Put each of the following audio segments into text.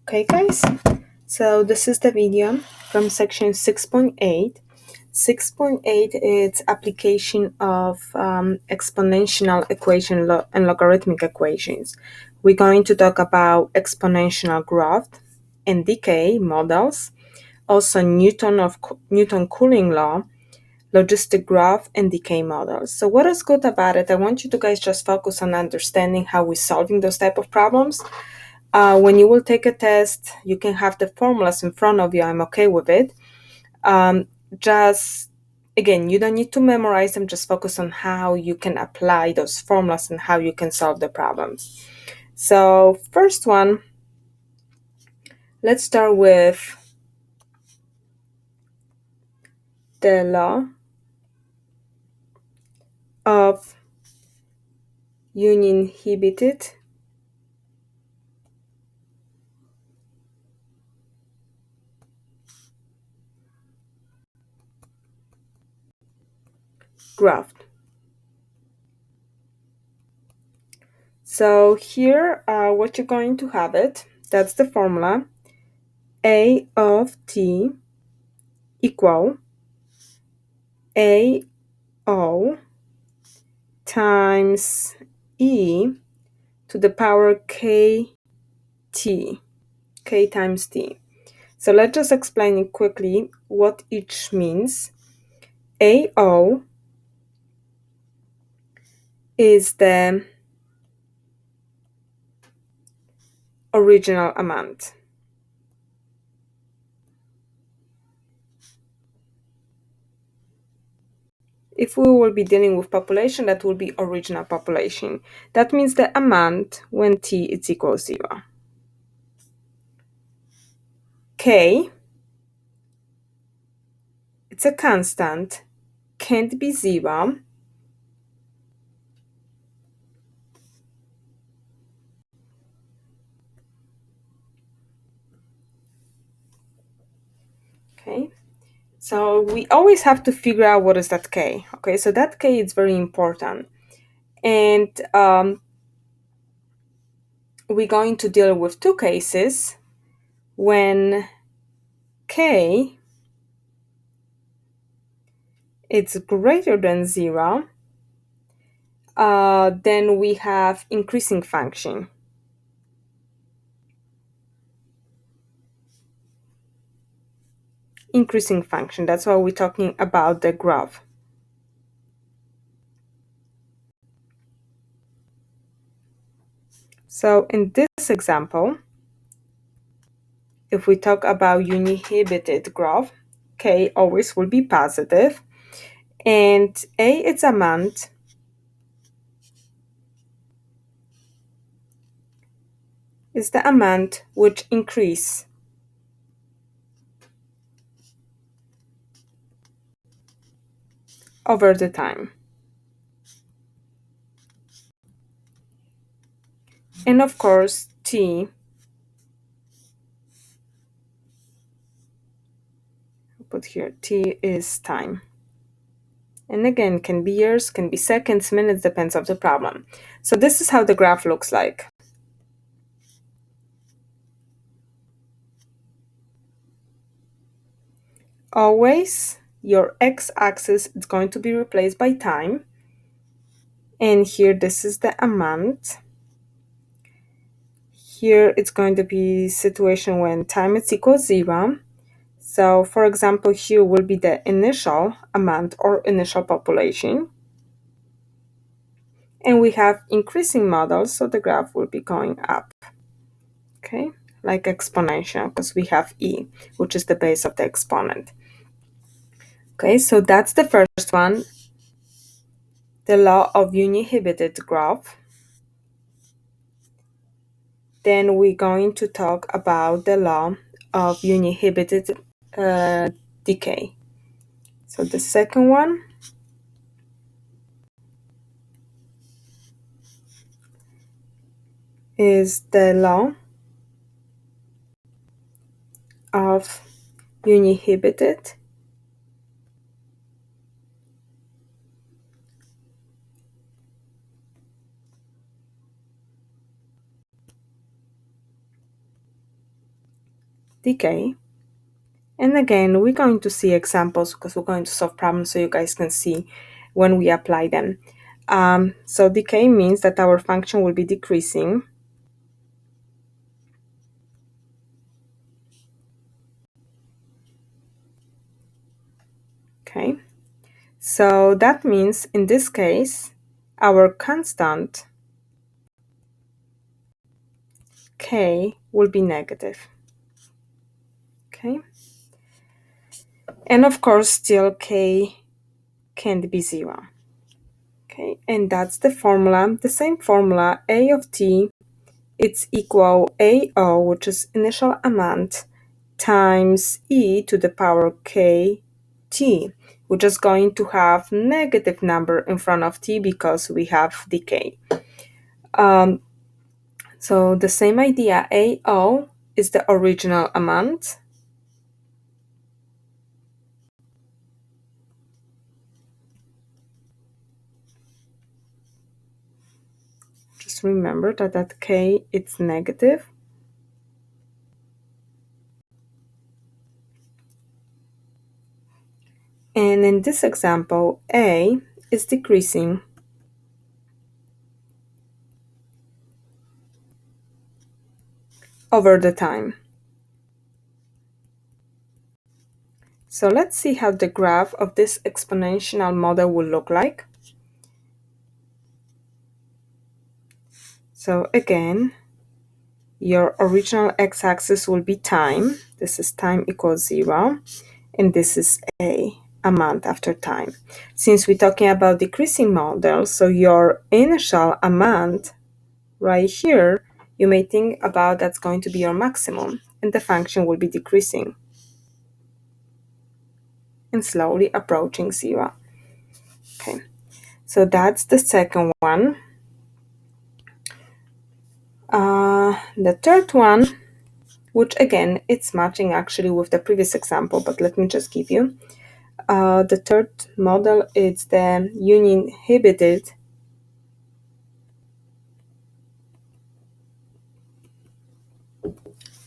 Okay guys, so this is the video from section 6.8. 6.8 is application of exponential equation and logarithmic equations. We're going to talk about exponential graph and decay models, also Newton Coulomb law, logistic graph, and decay models. So what is good about it? I want you to guys just focus on understanding how we're solving those type of problems. When you will take a test, you can have the formulas in front of you. I'm okay with it. Just again, you don't need to memorize them. Just focus on how you can apply those formulas and how you can solve the problems. So first one, let's start with the law of uninhibited graph. So here, what you're going to have that's the formula, A of t equal A O times e to the power k times t. So let's just explain it quickly what each means. AO is the original amount. If we will be dealing with population, that will be original population. That means the amount when t is equal to 0. K, it's a constant, can't be 0. Okay, so we always have to figure out what is that k. Okay, so that k is very important. And we're going to deal with two cases. When k is greater than 0, then we have increasing function. Increasing function, that's why we're talking about the graph. So in this example, if we talk about UniHabited graph, k always will be positive, and a its amount is the amount which increase over the time. And of course, t, put here, t is time. And again, can be years, can be seconds, minutes, depends on the problem. So this is how the graph looks like. Always, your x-axis is going to be replaced by time. And here, this is the amount. Here, it's going to be situation when time is equal to 0. So, for example, here will be the initial amount or initial population. And we have increasing models, so the graph will be going up. Okay, like exponential, because we have e, which is the base of the exponent. Okay, so that's the first one, the law of UniHabited graph. Then we're going to talk about the law of UniHabited decay. So the second one is the law of UniHabited decay. And again, we're going to see examples because we're going to solve problems so you guys can see when we apply them. So decay means that our function will be decreasing. Okay, so that means in this case, our constant k will be negative. Okay, and of course, still k can't be 0. Okay, and that's the formula, the same formula, a of t, it's equal AO, which is initial amount, times e to the power kt, which is going to have negative number in front of t because we have decay. So the same idea, AO is the original amount. Just remember that at k it's negative. And in this example, A is decreasing over the time. So let's see how the graph of this exponential model will look like. So again, your original x-axis will be time. This is time equals 0, and this is a amount after time. Since we're talking about decreasing models, so your initial amount right here, you may think about that's going to be your maximum, and the function will be decreasing and slowly approaching 0. Okay, so that's the second one. The third one, which again, it's matching actually with the previous example, but let me just give you. The third model is the UniHabited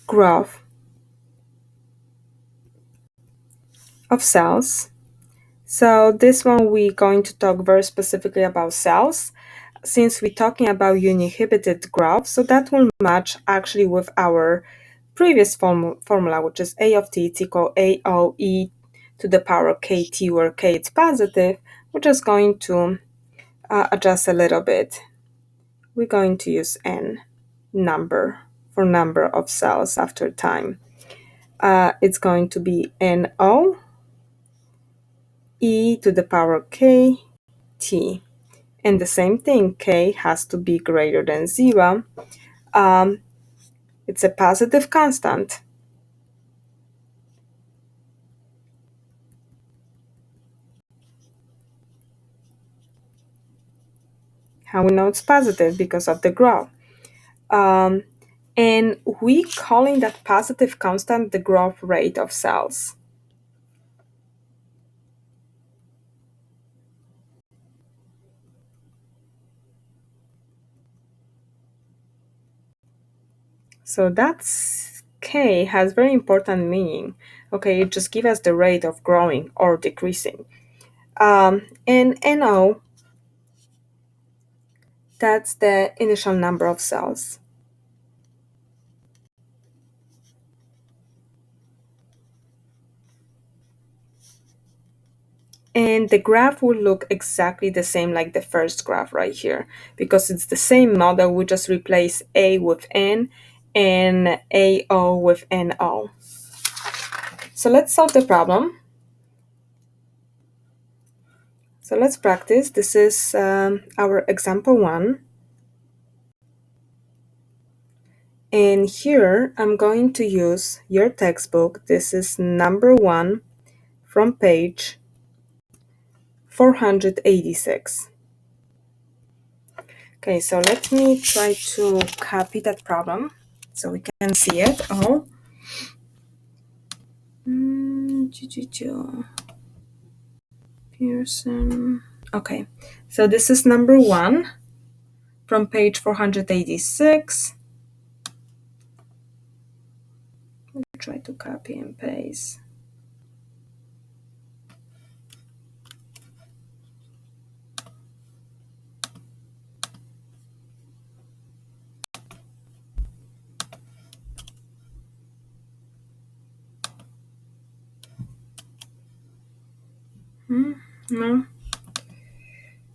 Graph of cells. So this one we're going to talk very specifically about cells, since we're talking about UniHabited graph, so that will match actually with our previous formula, which is A of t is equal AOE to the power kt, where k is positive. We're just going to adjust a little bit. We're going to use n number for number of cells after time. It's going to be NO e to the power kt. And the same thing, k has to be greater than 0. It's a positive constant. How we know it's positive? Because of the graph. And we calling that positive constant the growth rate of cells. So that's k has very important meaning. Okay, it just gives us the rate of growing or decreasing. And NO, that's the initial number of cells. And the graph will look exactly the same like the first graph right here, because it's the same model. We just replace A with N and AO with NO. So let's solve the problem. So let's practice. This is our example 1. And here I'm going to use your textbook. This is number 1 from page 486. Okay, so let me try to copy that problem so we can see it all. Pearson. Okay, so this is number 1 from page 486. Try to copy and paste. No.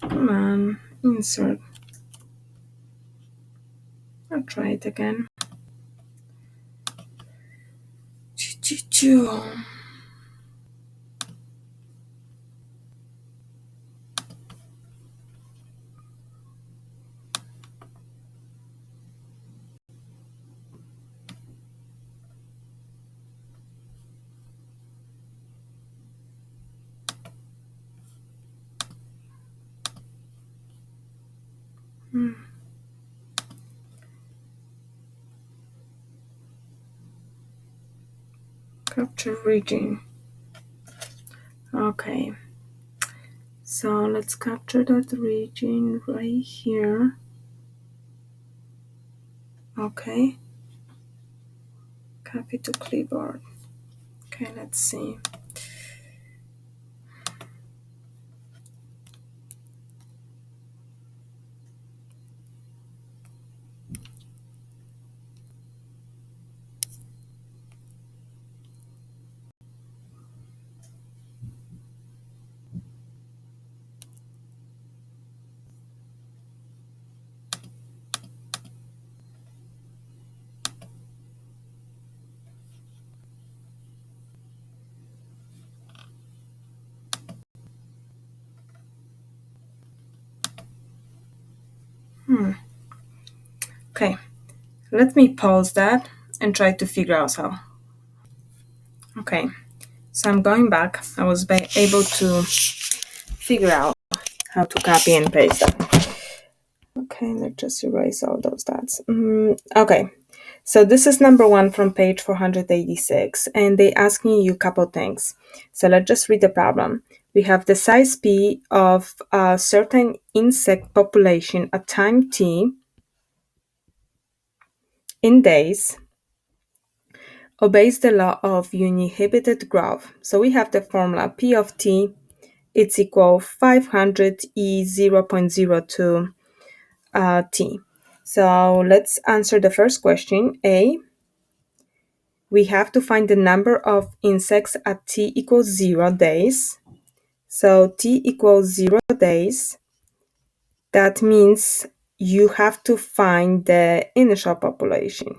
Come on. Insert. I'll try it again. Capture region. Okay. So let's capture that region right here. Okay. Copy to clipboard. Okay, let's see. Okay, let me pause that and try to figure out how. Okay, so I'm going back. I was able to figure out how to copy and paste that. Okay, let's just erase all those dots. Okay, so this is number one from page 486, and they asking you a couple things. So let's just read the problem. We have the size P of a certain insect population at time T in days obeys the law of UniHabited Graph. So we have the formula P of T, it's equal 500 E 0.02 T. So let's answer the first question. A, we have to find the number of insects at T equals 0 days. So T equals 0 days. That means you have to find the initial population.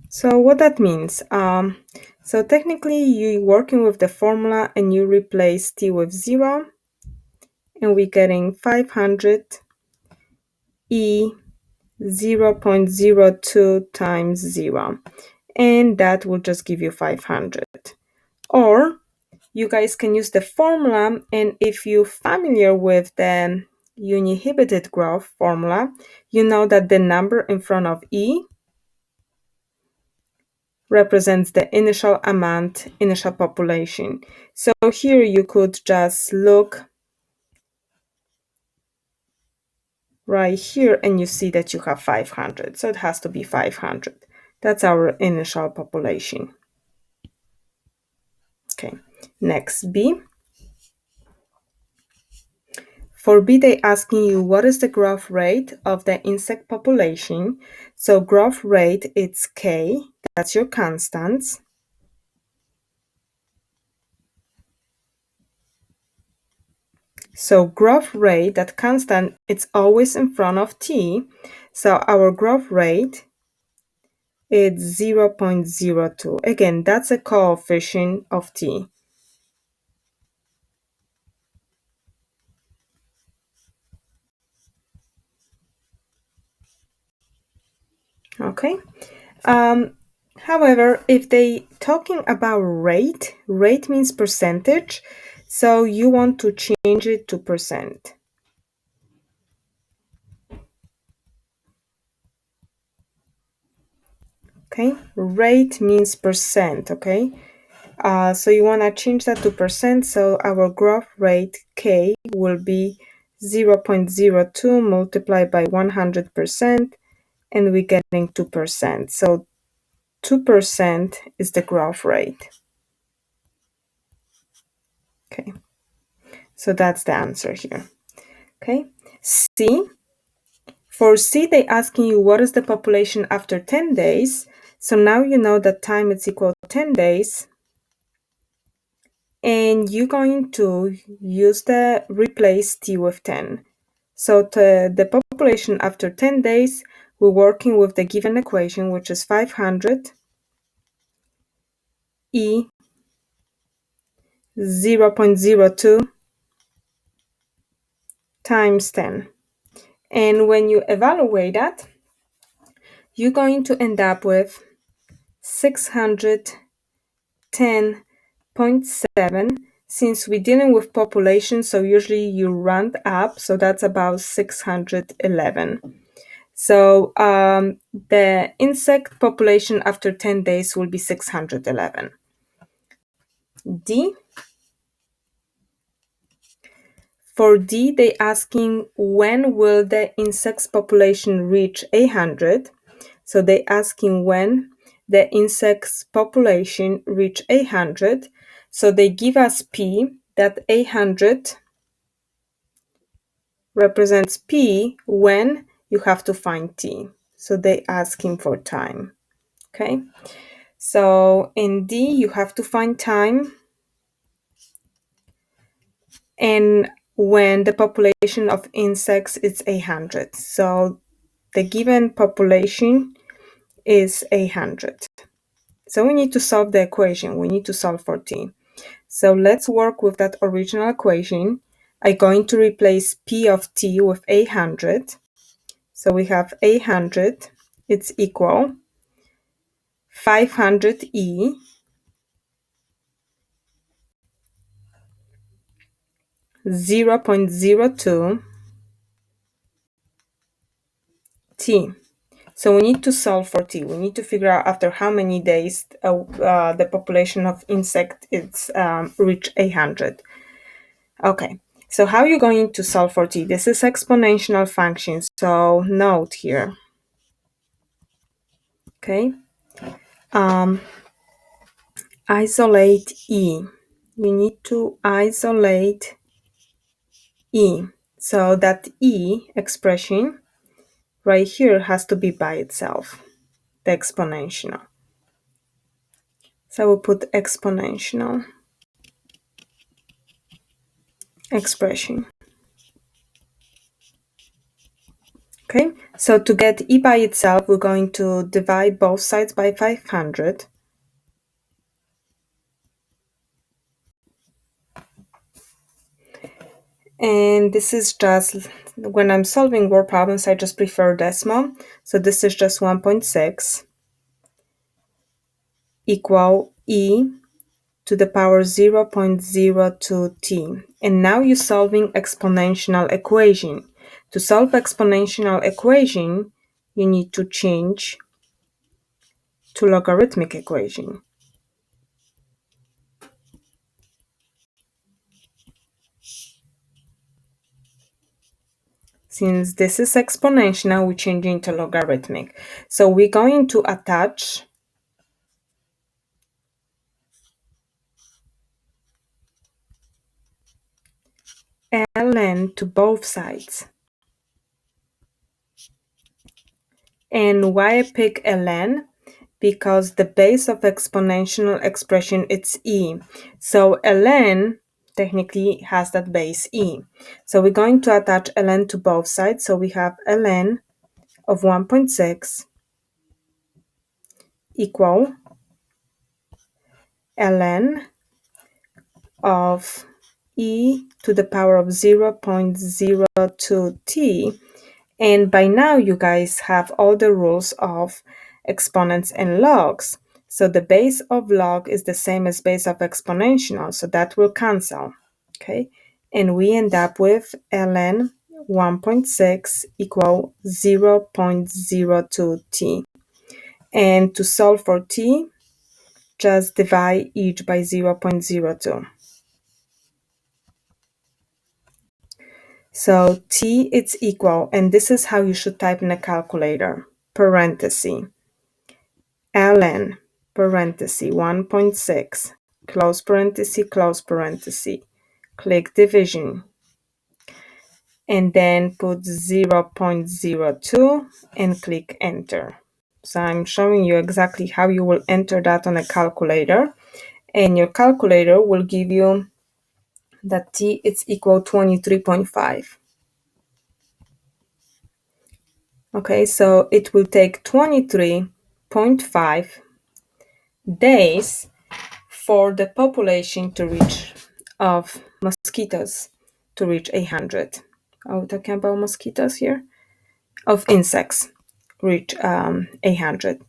So what that means, so technically you're working with the formula and you replace T with 0 and we're getting 500 E 0.02 times 0, and that will just give you 500. Or you guys can use the formula, and if you're familiar with the UniHabited Graph formula, you know that the number in front of E represents the initial amount, initial population. So here you could just look right here and you see that you have 500. So it has to be 500. That's our initial population. Okay, next B. For B, they asking you what is the growth rate of the insect population. So growth rate, it's K, that's your constant. So growth rate, that constant, it's always in front of T. So our growth rate is 0.02. Again, that's a coefficient of T. Okay. However, if they talking about rate, rate means percentage. So you want to change it to percent. Okay, rate means percent. Okay, so you want to change that to percent. So our growth rate K will be 0.02 multiplied by 100%, and we're getting 2%. So 2% is the growth rate. Okay, so that's the answer here. Okay, C. For C, they asking you what is the population after 10 days. So now you know that time is equal to 10 days. And you're going to use the replace T with 10. So the population after 10 days, we're working with the given equation, which is 500 E 0.02 times 10. And when you evaluate that, you're going to end up with 610.7. Since we're dealing with population, so usually you round up, so that's about 611. So the insect population after 10 days will be 611. D. For D, they asking when will the insects population reach 800. So they asking when the insects population reach 800. So they give us P, that 800 represents P when you have to find T. So they asking for time. Okay. So in D, you have to find time. And when the population of insects is 800. So the given population is 800. So we need to solve the equation. We need to solve for T. So let's work with that original equation. I'm going to replace P of T with 800. So we have 800. It's equal 500E 0.02 T. So we need to solve for T. We need to figure out after how many days the population of insect is reach 800. Okay, so how are you going to solve for T? This is exponential function, so note here. Okay, isolate E. You need to isolate E. So that E expression right here has to be by itself, the exponential. So we'll put exponential expression. Okay, so to get E by itself, we're going to divide both sides by 500. And this is just, when I'm solving word problems, I just prefer decimal. So this is just 1.6 equal E to the power 0.02t. And now you're solving exponential equation. To solve exponential equation, you need to change to logarithmic equation. Since this is exponential, we're changing to logarithmic. So we're going to attach ln to both sides. And why I pick ln? Because the base of exponential expression it's e. So ln technically has that base e. So we're going to attach ln to both sides. So we have ln of 1.6 equal ln of e to the power of 0.02t. And by now you guys have all the rules of exponents and logs. So the base of log is the same as base of exponential, so that will cancel. Okay, and we end up with ln 1.6 equal 0.02t. And to solve for t, just divide each by 0.02. So T it's equal, and this is how you should type in a calculator, parenthesis, ln, parenthesis, 1.6, close parenthesis, click division, and then put 0.02 and click enter. So I'm showing you exactly how you will enter that on a calculator, and your calculator will give you that T is equal 23.5. Okay, so it will take 23.5 days for the population to reach of mosquitoes to reach 800. Are we talking about mosquitoes here? Of insects reach 800.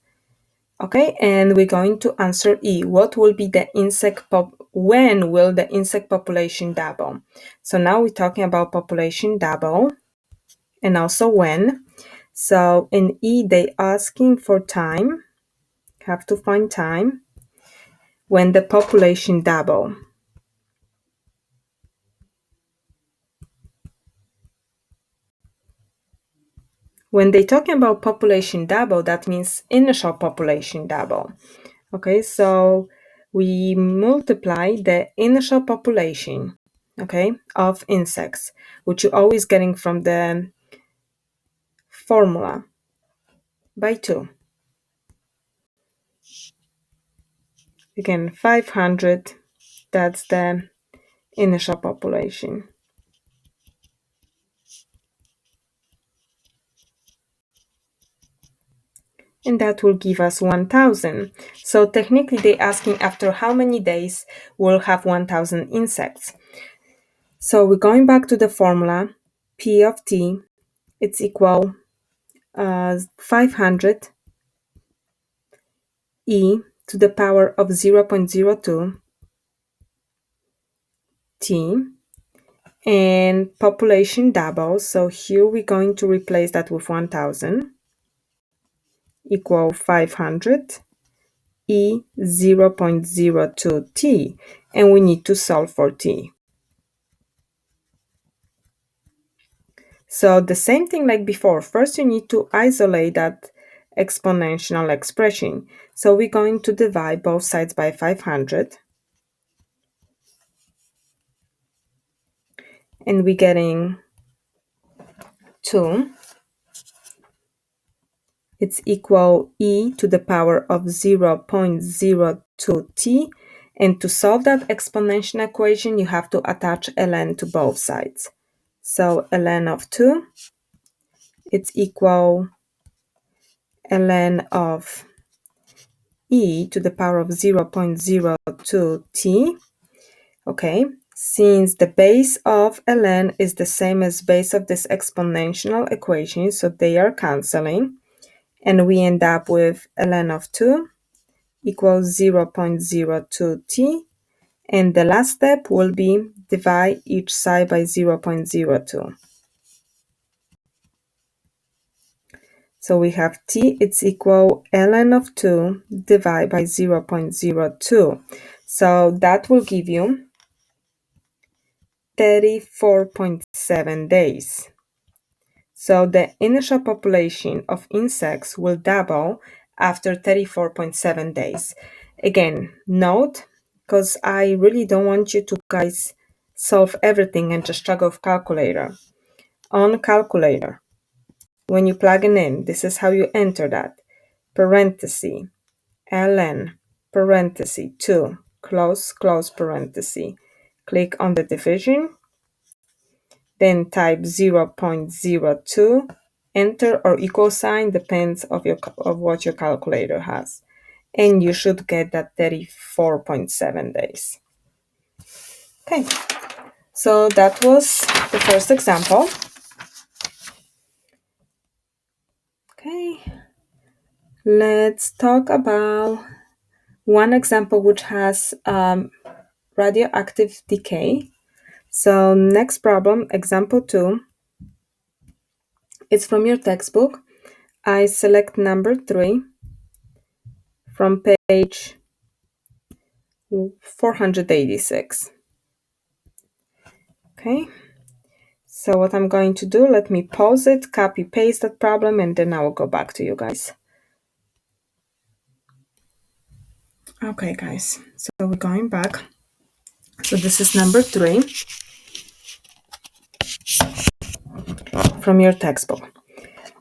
Okay, and we're going to answer E. What will be the when will the insect population double? So now we're talking about population double and also when. So in E, they asking for time, have to find time when the population double. When they talking about population double, that means initial population double. Okay, so we multiply the initial population, okay, of insects, which you're always getting from the formula, by 2. Again, 500, that's the initial population. And that will give us 1000. So technically they're asking after how many days we'll have 1000 insects. So we're going back to the formula, P of T, it's equal 500 e to the power of 0.02 t, and population doubles. So here we're going to replace that with 1000 equal 500 e 0.02 t, and we need to solve for t. So the same thing like before. First you need to isolate that exponential expression. So we're going to divide both sides by 500, and we're getting 2. It's equal e to the power of 0.02t. And to solve that exponential equation, you have to attach ln to both sides. So ln of 2, it's equal ln of e to the power of 0.02t. Okay, since the base of ln is the same as base of this exponential equation, so they are canceling, and we end up with ln of 2 equals 0.02t, and the last step will be divide each side by 0.02. So we have t, it's equal ln of 2 divided by 0.02. So that will give you 34.7 days. So the initial population of insects will double after 34.7 days. Again, note, because I really don't want you to guys solve everything and just struggle with calculator. On calculator, when you plug it in, this is how you enter that. Parenthesis, ln, parenthesis, 2, close parenthesis. Click on the division, then type 0.02, enter or equal sign, depends of what your calculator has, and you should get that 34.7 days. Okay, so that was the first example. Okay, let's talk about one example which has radioactive decay. So next problem, example 2, it's from your textbook. I select number 3 from page 486. Okay, So what I'm going to do, let me pause it, copy paste that problem, and then I will go back to you guys. Okay guys, so we're going back. So this is number 3 from your textbook.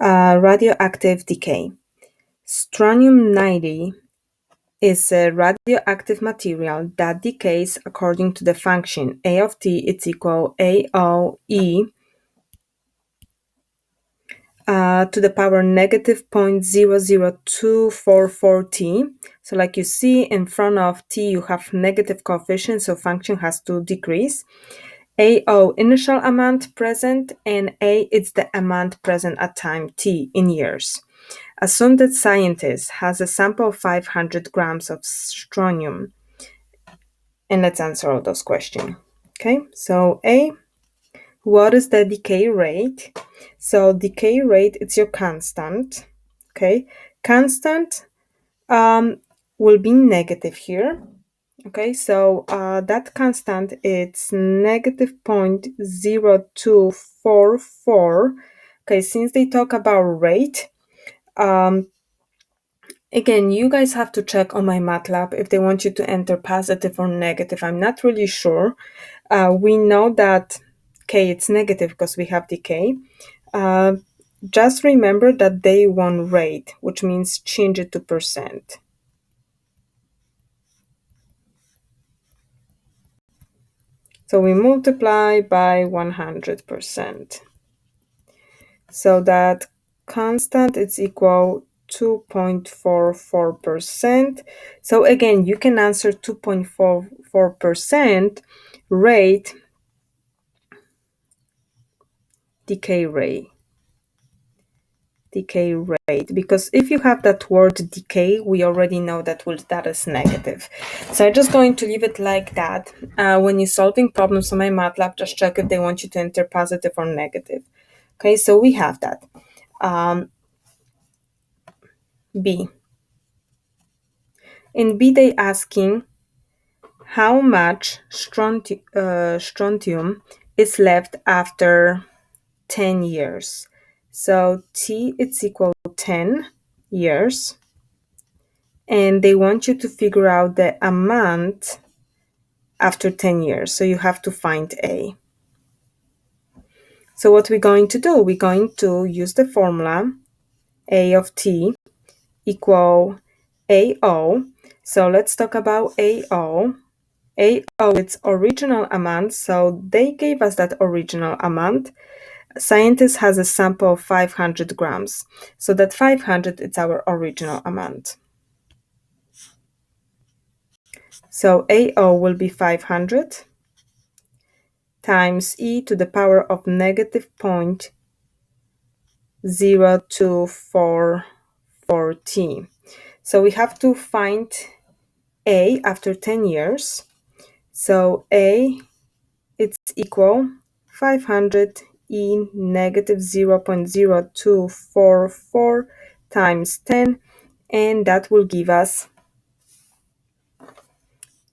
Radioactive decay. Strontium-90 is a radioactive material that decays according to the function A of t is equal AOE to the power negative 0.00244 t. So like you see in front of t you have negative coefficient, so function has to decrease. AO initial amount present, and A is the amount present at time t in years. Assume that scientist has a sample of 500 grams of strontium, and let's answer all those questions. Okay, so A, what is the decay rate? So decay rate, it's your constant. Okay, constant will be negative here. Okay, so that constant it's negative 0.0244. Okay, since they talk about rate, again, you guys have to check on my MATLAB if they want you to enter positive or negative. I'm not really sure. We know that K it's negative because we have decay. Just remember that they want rate, which means change it to percent. So we multiply by 100%. So that constant is equal 2.44%. So again, you can answer 2.44% rate decay rate. Decay rate, because if you have that word decay, we already know that that is negative. So I'm just going to leave it like that. When you're solving problems on my MATLAB, just check if they want you to enter positive or negative. Okay, so we have that. B. In B, they asking how much strontium is left after 10 years. So T it's equal to 10 years. And they want you to figure out the amount after 10 years. So you have to find A. So what we're going to do, we're going to use the formula A of T equal AO. So let's talk about AO. AO, it's original amount, so they gave us that original amount. Scientist has a sample of 500 grams. So that 500 is our original amount. So AO will be 500 times e to the power of negative 0.0244 t. So we have to find A after 10 years. So A, it's equal 500 e negative 0.0244 times 10, and that will give us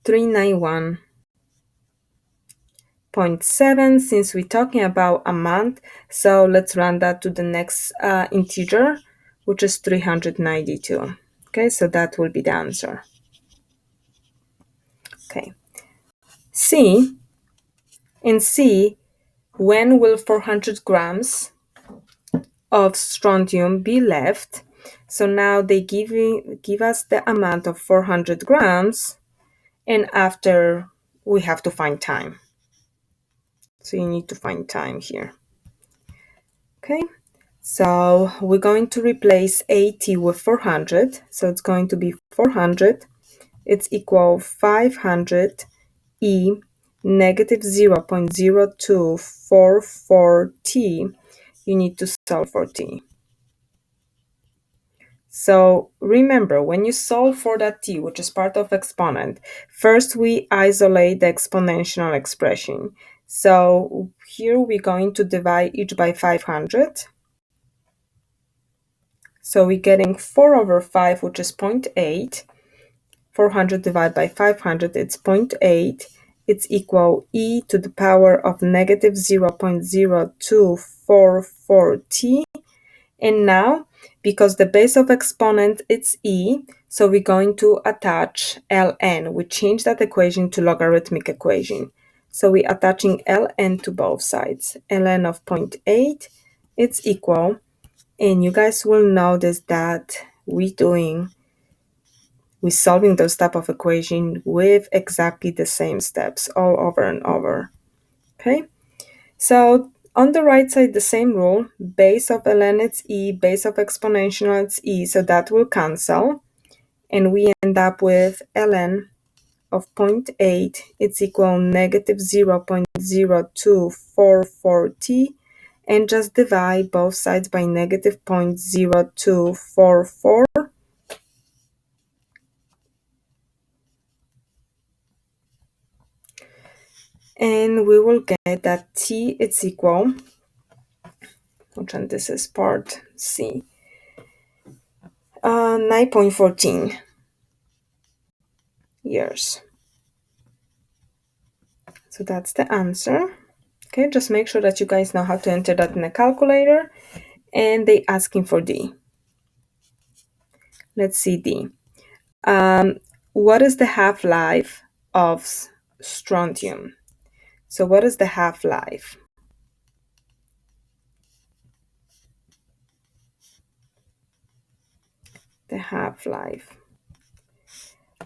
391.7 since we're talking about a month. So let's run that to the next integer, which is 392. Okay, so that will be the answer. Okay. C. In C, when will 400 grams of strontium be left? So now they give us the amount of 400 grams, and after we have to find time. So you need to find time here. Okay, so we're going to replace 80 with 400. So it's going to be 400. It's equal 500 e negative 0.0244 t. You need to solve for t. So remember, when you solve for that t, which is part of exponent, first we isolate the exponential expression. So here we're going to divide each by 500. So we're getting 4 over 5, which is 0.8. 400 divided by 500, it's 0.8. it's equal e to the power of negative 0.0244t. And now, because the base of exponent is e, so we're going to attach ln. We change that equation to logarithmic equation. So we're attaching ln to both sides. ln of 0.8, it's equal, and you guys will notice that we're solving those type of equation with exactly the same steps all over and over. Okay, so on the right side, the same rule, base of ln it's e, base of exponential it's e, so that will cancel, and we end up with ln of 0.8, it's equal negative 0.0244t, and just divide both sides by negative 0.0244. And we will get that t is equal, which one this is part C, 9.14 years. So that's the answer. Okay, just make sure that you guys know how to enter that in a calculator. And they asking for D. Let's see D. What is the half-life of strontium? So what is the half-life? The half-life.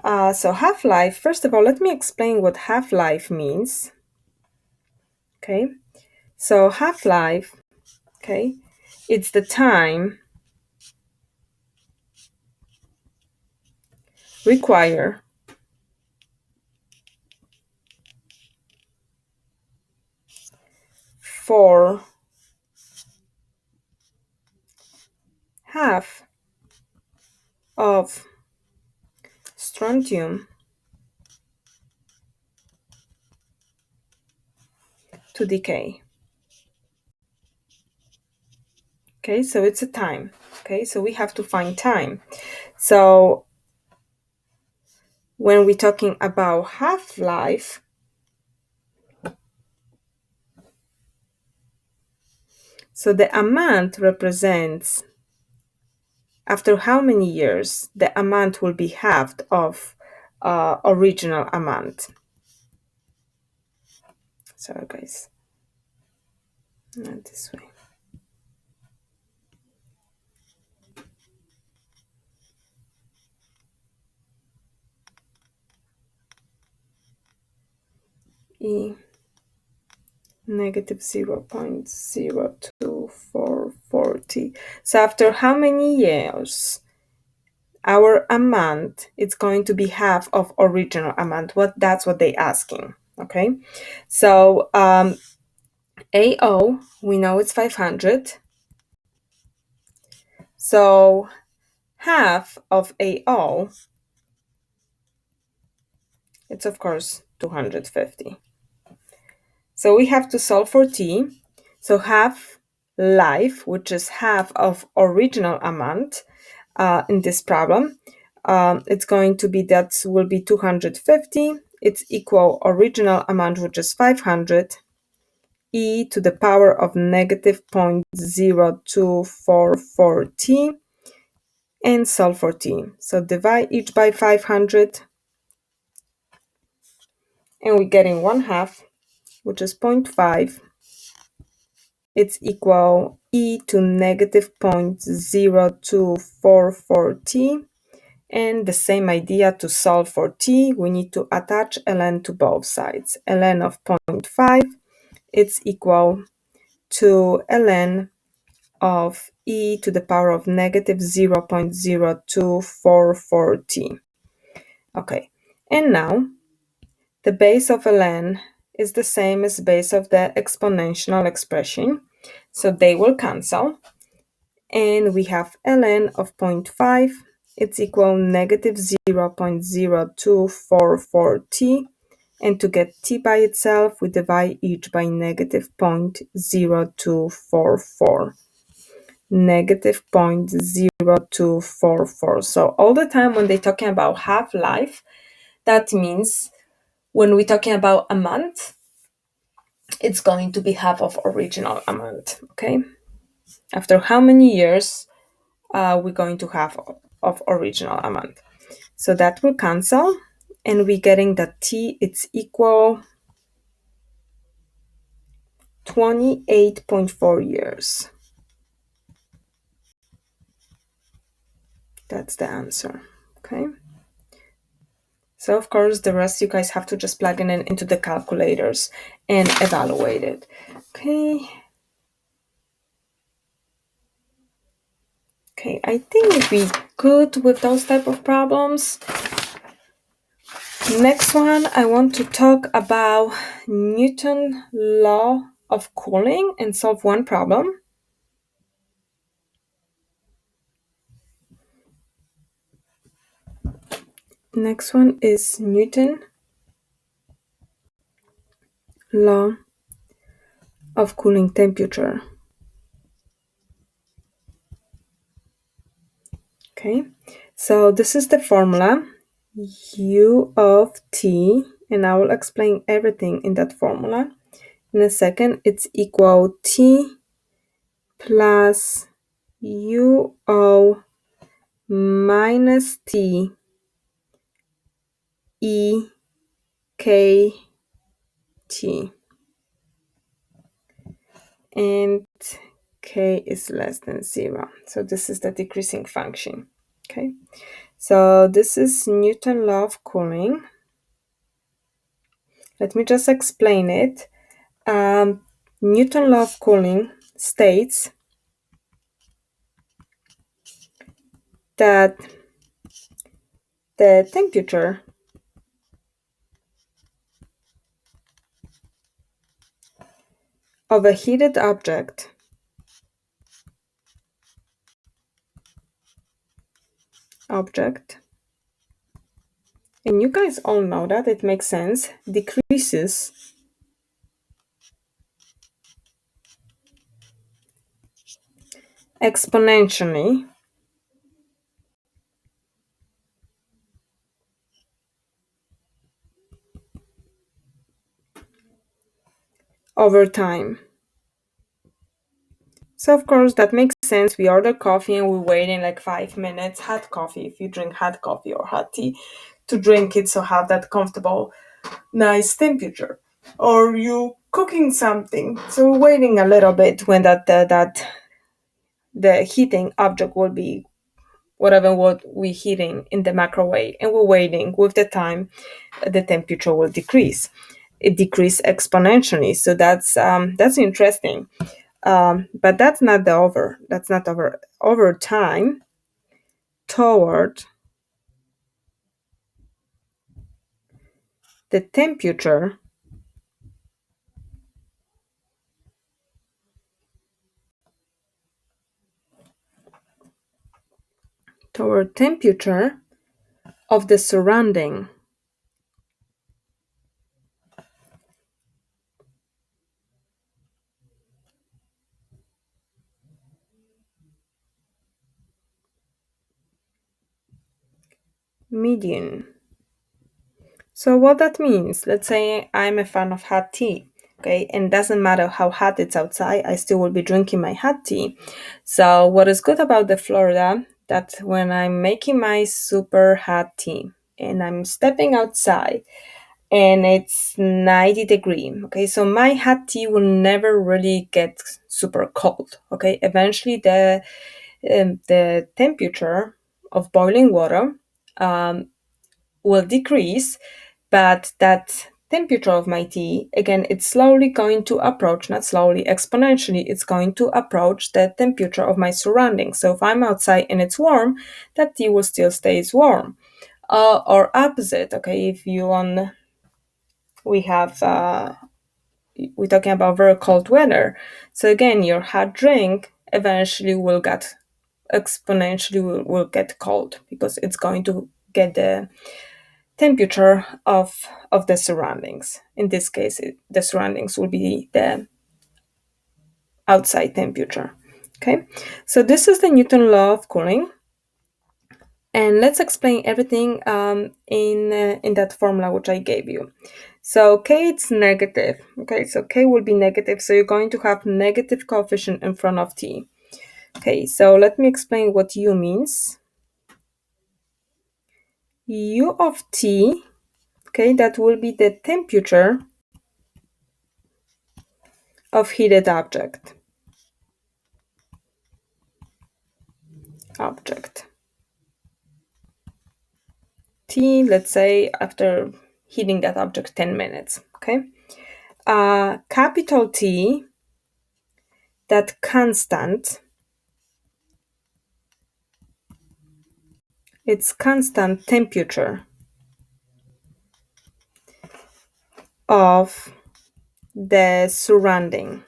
So half-life, first of all, let me explain what half-life means. Okay, so half-life, okay, it's the time required for half of strontium to decay. Okay, so it's a time. Okay, so we have to find time. So when we're talking about half-life, so the amount represents after how many years the amount will be halved of original amount. Sorry guys, not this way. E negative 0.0244t. So after how many years our amount is going to be half of original amount? That's what they're asking. Okay, so AO, we know it's 500. So half of AO, it's of course 250. So we have to solve for t. So half life, which is half of original amount in this problem, it's going to be, that will be 250. It's equal original amount, which is 500, e to the power of negative 0.0244t, and solve for t. So divide each by 500, and we're getting 1/2, which is 0.5. It's equal e to negative 0.0244t. And the same idea, to solve for t, we need to attach ln to both sides. ln of 0.5, it's equal to ln of e to the power of negative 0.0244t. Okay, and now the base of ln is the same as base of the exponential expression, so they will cancel, and we have ln of 0.5, it's equal negative 0.0244t, and to get t by itself, we divide each by negative 0.0244. Negative 0.0244. So all the time when they're talking about half-life, that means When we're talking about a month, it's going to be half of original amount, okay? After how many years we're going to have of original amount. So that will cancel, and we're getting that t, it's equal 28.4 years. That's the answer, okay? So of course, the rest you guys have to just plug in into the calculators and evaluate it, okay? Okay, I think we good with those type of problems. Next one, I want to talk about Newton law of cooling and solve one problem. Next one is Newton law of cooling temperature. Okay, so this is the formula U of t, and I will explain everything in that formula in a second. It's equal t plus u o minus t e k t, and k is less than 0. So this is the decreasing function. Okay, so this is Newton law of cooling. Let me just explain it. Newton law of cooling states that the temperature of a heated object, and you guys all know that, it makes sense, decreases exponentially over time. So of course that makes sense. We order coffee and we're waiting like 5 minutes, hot coffee, if you drink hot coffee or hot tea, to drink it, so have that comfortable, nice temperature. Or you cooking something, so we're waiting a little bit when that the heating object will be whatever what we're heating in the microwave, and we're waiting. With the time, the temperature will decrease. It decreases exponentially, so that's interesting. But that's not the over. That's not over. Over time, toward the temperature of the surrounding median. So what that means, let's say I'm a fan of hot tea, okay, and doesn't matter how hot it's outside, I still will be drinking my hot tea. So what is good about the Florida, that when I'm making my super hot tea and I'm stepping outside and it's 90 degree, okay, so my hot tea will never really get super cold, okay. Eventually the temperature of boiling water will decrease, but that temperature of my tea, again, it's slowly going to approach, not slowly, exponentially, it's going to approach the temperature of my surroundings. So if I'm outside and it's warm, that tea will still stays warm. Or opposite, okay, if you on, we have, we're talking about very cold weather. So again, your hot drink eventually will get exponentially will get cold, because it's going to get the temperature of the surroundings. In this case, the surroundings will be the outside temperature. Okay, so this is the Newton law of cooling, And let's explain everything in that formula which I gave you. So K, it's negative. Okay, so K will be negative. So you're going to have negative coefficient in front of T. Okay, so let me explain what U means. U of T, okay, that will be the temperature of heated object. T, let's say after heating that object 10 minutes, okay? Capital T, that constant, it's constant temperature of the surrounding.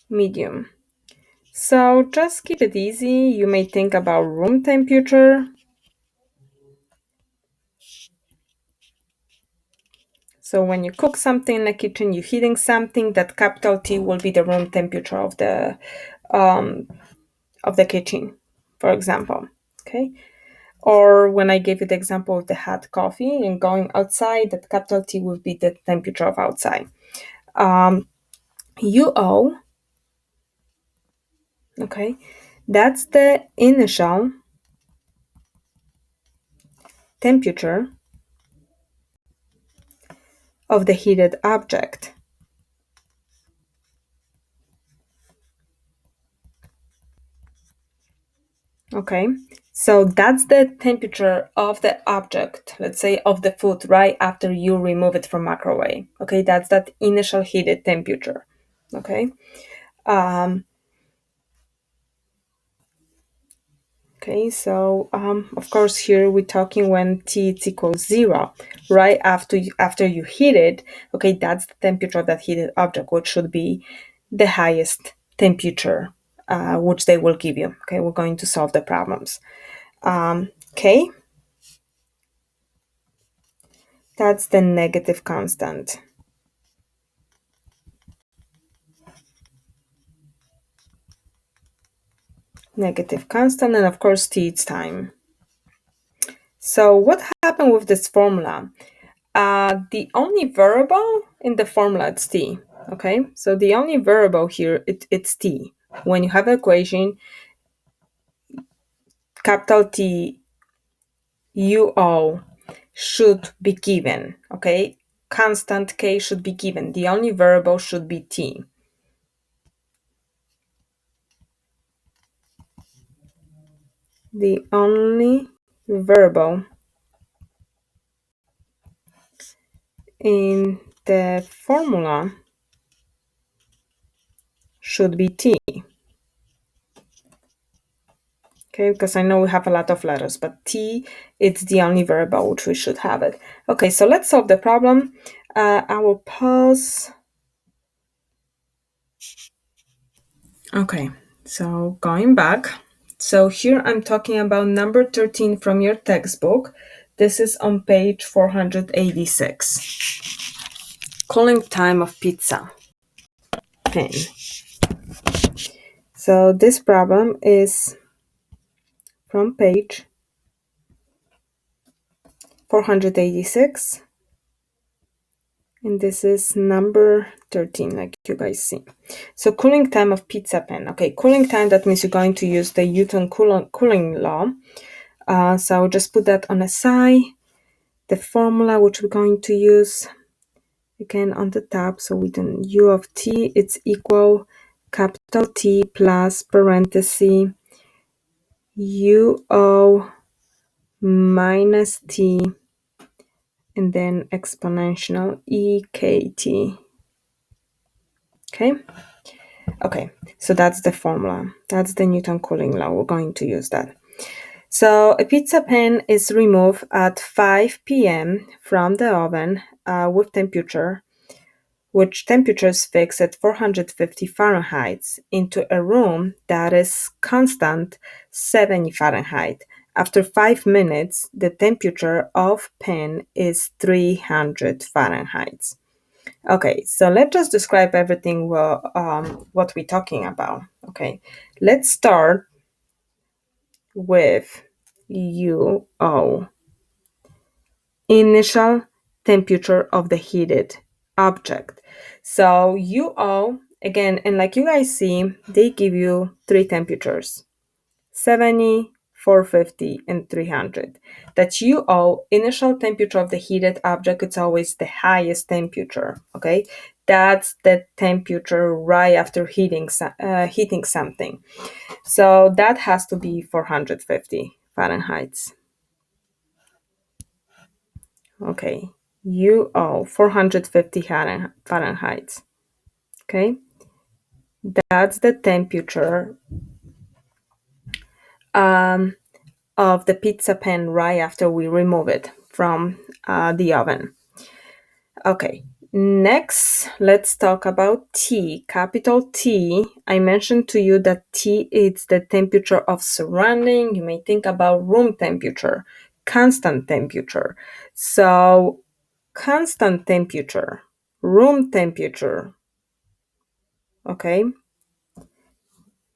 Medium. So just keep it easy. You may think about room temperature. So when you cook something in the kitchen, you're heating something, that capital T will be the room temperature of the kitchen, for example. Okay. Or when I gave you the example of the hot coffee and going outside, that capital T will be the temperature of outside. UO, okay, that's the initial temperature of the heated object. Okay, so that's the temperature of the object, let's say of the food, right after you remove it from microwave. Okay, that's that initial heated temperature. Okay. Okay, so of course here we're talking when T is equals 0, right after you heat it. Okay, that's the temperature of that heated object, which should be the highest temperature, which they will give you. Okay, we're going to solve the problems. K, that's the negative constant. Negative constant, and of course T is time. So what happened with this formula? The only variable in the formula is T. Okay, so the only variable here it's T. When you have an equation, capital T UO should be given. Okay, constant K should be given. The only variable should be T. The only variable in the formula should be T. Okay, because I know we have a lot of letters, but T, it's the only variable which we should have it. Okay, so let's solve the problem. I will pause. Okay, so going back. So here I'm talking about number 13 from your textbook. This is on page 486. Cooling time of pizza pan. So this problem is from page 486. And this is number 13, like you guys see. So cooling time of pizza pan. Okay, cooling time, that means you're going to use the Newton cooling law. So I'll just put that on the side. The formula which we're going to use, again on the top. So we do U of T, it's equal capital T plus parenthesis UO minus T, and then exponential EKT. Okay, so that's the formula. That's the Newton cooling law. We're going to use that. So a pizza pan is removed at 5 p.m. from the oven with temperature, which temperature is fixed at 450 Fahrenheit, into a room that is constant 70 Fahrenheit after 5 minutes, the temperature of pen is 300 Fahrenheit. Okay, so let's just describe everything what we're talking about. Okay, let's start with UO, initial temperature of the heated object. So UO, again, and like you guys see, they give you three temperatures: 70, 450, and 300. That UO, initial temperature of the heated object, it's always the highest temperature, okay? That's the temperature right after heating something. So that has to be 450 Fahrenheit. Okay, UO, 450 Fahrenheit. Okay, that's the temperature of the pizza pan right after we remove it from the oven. Okay, next let's talk about T, capital T. I mentioned to you that T is the temperature of surrounding. You may think about room temperature, constant temperature. So constant temperature, room temperature, okay,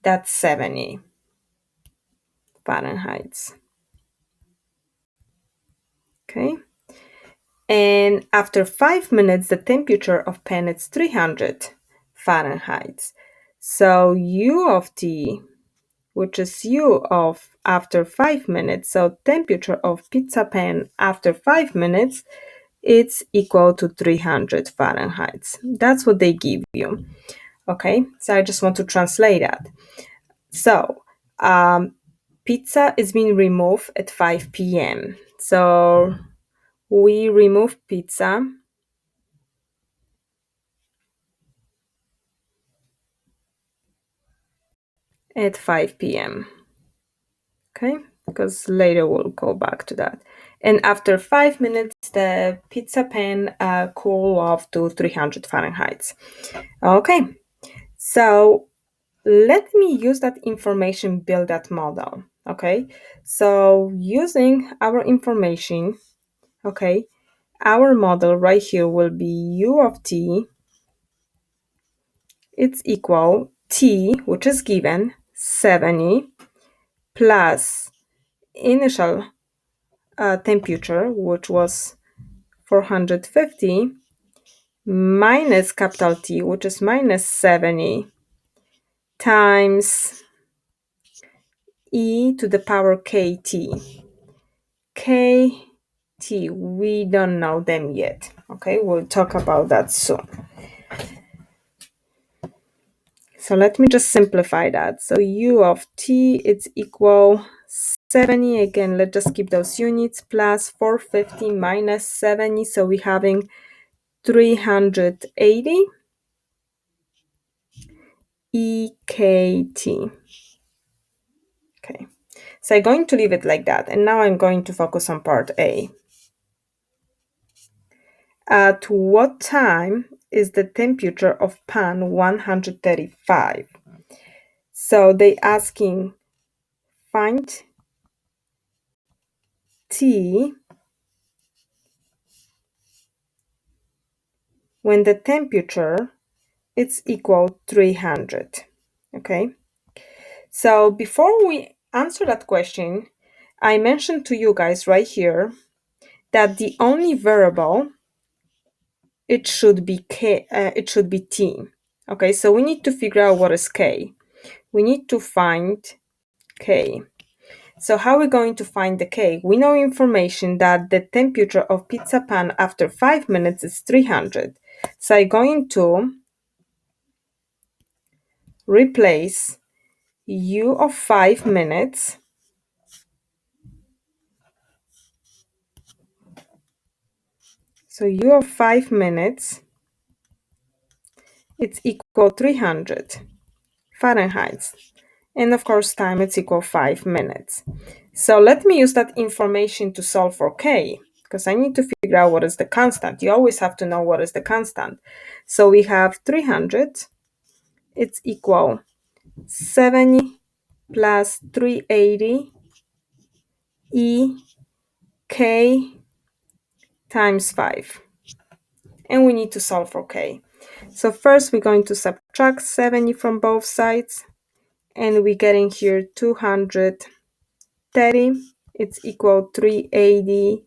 that's 70 Fahrenheit. Okay. And after 5 minutes, the temperature of pen is 300 Fahrenheit. So U of T, which is U of after 5 minutes, so temperature of pizza pan after 5 minutes, it's equal to 300 Fahrenheit. That's what they give you. Okay, so I just want to translate that. So, pizza is being removed at 5 p.m. So we remove pizza at 5 p.m. Okay, because later we'll go back to that. And after 5 minutes, the pizza pan cool off to 300 Fahrenheit. Okay, so let me use that information, build that model. Okay, so using our information, okay, our model right here will be U of T. It's equal T, which is given, 70, plus initial temperature, which was 450, minus capital T, which is minus 70, times e to the power kt. Kt, we don't know them yet. Okay, we'll talk about that soon. So let me just simplify that. So U of T, it's equal 70. Again, let's just keep those units, plus 450 minus 70. So we're having 380 EKT. Okay, so I'm going to leave it like that. And now I'm going to focus on part A. At what time is the temperature of pan 135? So they asking find T when the temperature is equal 300. Okay, so before we answer that question, I mentioned to you guys right here that the only variable, it should be T. Okay, so we need to figure out what is K. We need to find K. So how are we going to find the K? We know information that the temperature of pizza pan after 5 minutes is 300. So I'm going to replace U of 5 minutes so U of 5 minutes, it's equal 300 Fahrenheit. And of course, time it's equal 5 minutes. So let me use that information to solve for K, because I need to figure out what is the constant. You always have to know what is the constant. So we have 300, it's equal 70 plus 380 E k times 5. And we need to solve for k. So first we're going to subtract 70 from both sides. And we're getting here 230. It's equal 380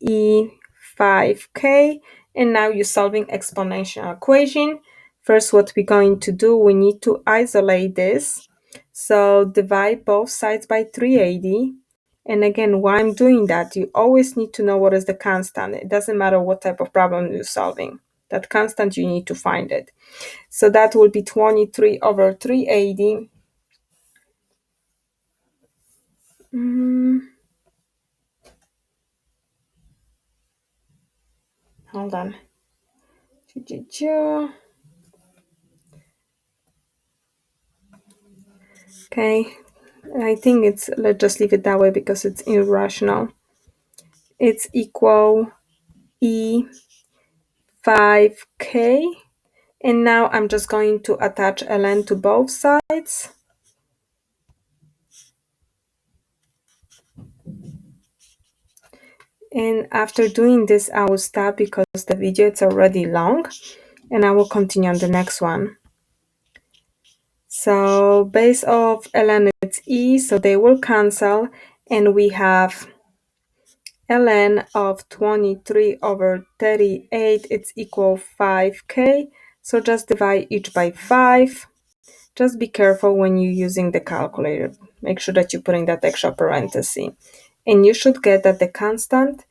E5k. And now you're solving exponential equation. First, what we're going to do, we need to isolate this. So divide both sides by 380. And again, why I'm doing that, you always need to know what is the constant. It doesn't matter what type of problem you're solving. That constant, you need to find it. So that will be 23 over 380. Hold on. Okay, I think let's just leave it that way because it's irrational. It's equal E5k. And now I'm just going to attach ln to both sides. And after doing this, I will stop because the video is already long. And I will continue on the next one. So base of ln it's e, so they will cancel. And we have ln of 23 over 38, it's equal 5k. So just divide each by 5. Just be careful when you're using the calculator. Make sure that you're putting that extra parenthesis. And you should get that the constant,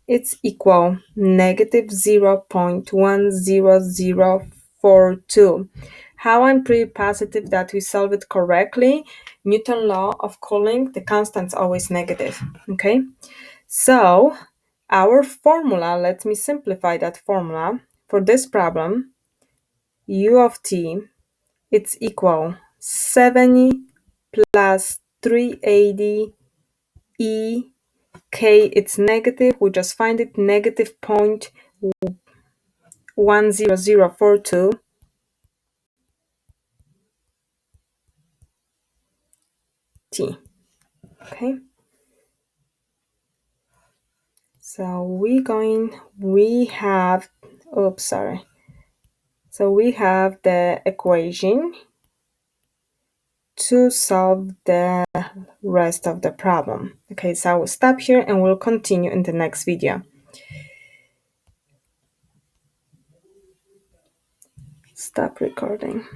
it's equal negative 0.10042. How I'm pretty positive that we solve it correctly, Newton law of cooling, the constant's always negative, okay? So our formula, let me simplify that formula. For this problem, u of t, it's equal 70 plus 380 e k, it's negative, we just find it, negative 0.10042 t, okay? So we have the equation to solve the rest of the problem. Okay, so I will stop here and we'll continue in the next video. Stop recording.